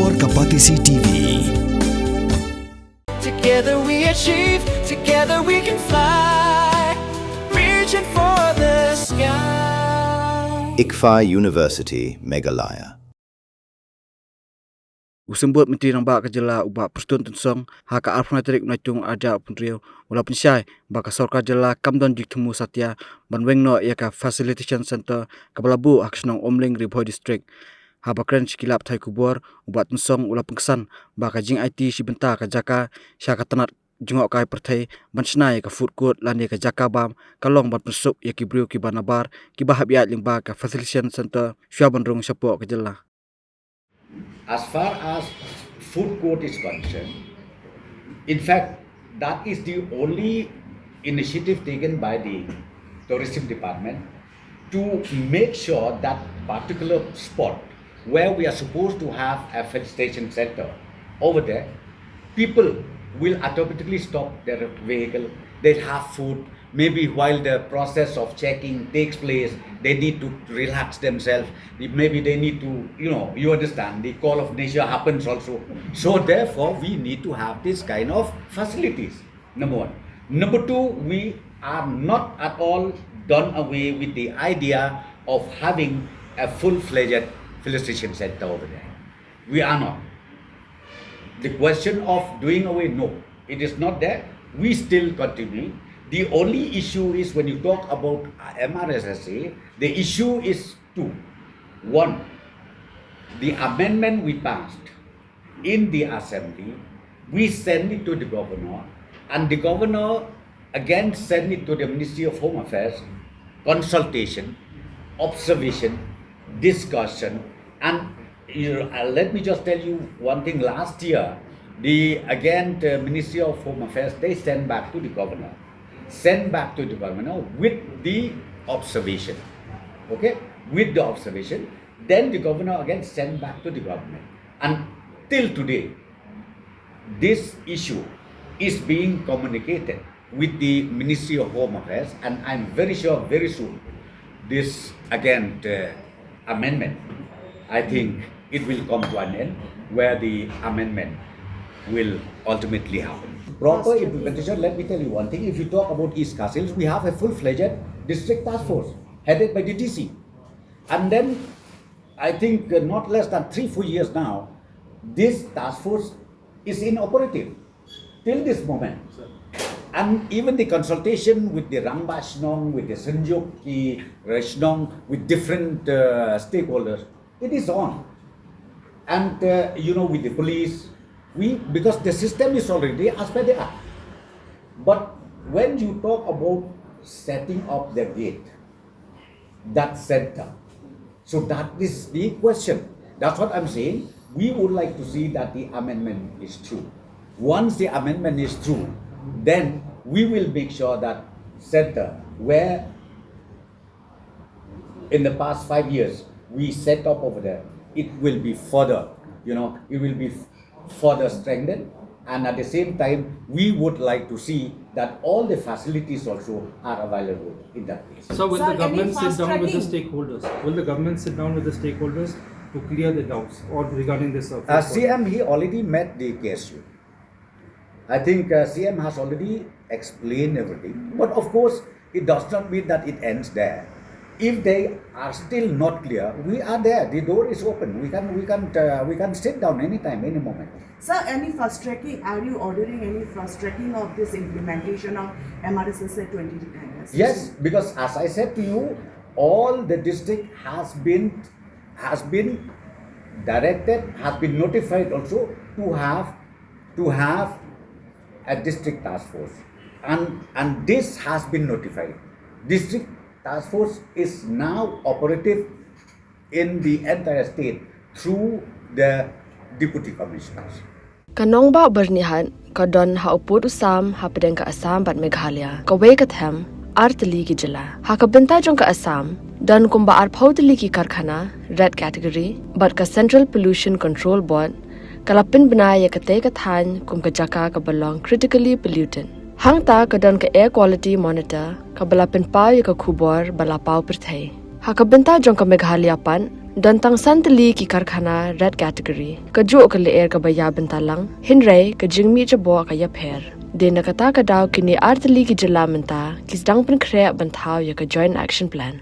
Kubor Kapatisi TV. Together we achieve, together we can fly, reaching for the sky. ICFA University, Meghalaya. Usembut menteri nambak kejela ubah perstun tensong haka arfnaterik natung aja punrio ula Pynshai baka sorkar jela kamdon dik Thmu satya ban Weng no yaka Facilitation Center kabalabu aksnong Umling Ribhoi district haba kren skilap thai kubor ubah tensong ula pengkesan baka jing IT sibenta ka jaka syaka tanat jungok kai perthai ban snai ka food court lani ka jaka bam kalong ban pensuk yaki brio ki banabar ki bahabiat lingba ka Facilitation Center syua ban rong sapo kejela. As far as food court is concerned, in fact, that is the only initiative taken by the tourism department to make sure that particular spot where we are supposed to have a felicitation center over there, people will automatically stop their vehicle, they'll have food. Maybe while the process of checking takes place, they need to relax themselves. Maybe they need to, you understand, the call of nature happens also. So therefore, we need to have this kind of facilities, number one. Number two, we are not at all done away with the idea of having a full-fledged felicitation center over there. We are not. The question of doing away, no, it is not there. We still continue. The only issue is when you talk about MRSSA, the issue is two. One, the amendment we passed in the assembly, we send it to the governor, and the governor again send it to the Ministry of Home Affairs, consultation, observation, discussion, and let me just tell you one thing. Last year, the Ministry of Home Affairs, they sent back to the governor. With the observation, okay, with the observation, then the governor again sent back to the government, and till today this issue is being communicated with the Ministry of Home Affairs, and I'm very sure very soon this amendment, I think it will come to an end where the amendment will ultimately happen. Proper implementation, let me tell you one thing. If you talk about East Castles, we have a full-fledged district task force headed by the DC. And then, I think not less than 3-4 years now, this task force is inoperative till this moment. And even the consultation with the Rangba Shnong, with the Sanjuk Ki Shnong, with different stakeholders, it is on. And with the police, because the system is already as per the act. But when you talk about setting up the gate, that center, so that is the question. That's what I'm saying. We would like to see that the amendment is true. Once the amendment is true, then we will make sure that center where in the past 5 years we set up over there, it will be further, it will be further strengthened, and at the same time we would like to see that all the facilities also are available in that place. So will the government sit down with the stakeholders? Will the government sit down with the stakeholders to clear the doubts or regarding this? CM, he already met the KSU. I think CM has already explained everything, but of course it does not mean that it ends there. If they are still not clear, we are there. The door is open. We can sit down anytime, any moment. Sir, any fast tracking? Are you ordering any fast tracking of this implementation of MRSSA 2010? Yes, because as I said to you, all the district has been directed, has been notified also to have a district task force, and this has been notified. District task force is now operative in the entire state through the deputy commissioners. Kanong ba Byrnihat kadon hauput usam hapedeng ka Assam bat Meghalaya kawe ka Khlem arteli ki jela hakabenta jong ka Assam dan kumba arphauteli ki karkhana red category but ka Central Pollution Control Board kalapin banaya ka te ka than kum ka jaka ka belong critically pollutant hangta kadon ka air quality monitor ka balapin pau ya ka khubor balapau perthai hakabenta jong ka Meghalaya pan dan tang santeli ki karkhana red category ka jo ka le air ka baya bentalang hinrai ka jingmi jabo ka ya pher dena kata ka daw kini artli ki jila menta kisdang pen khre banthau ya ka joint action plan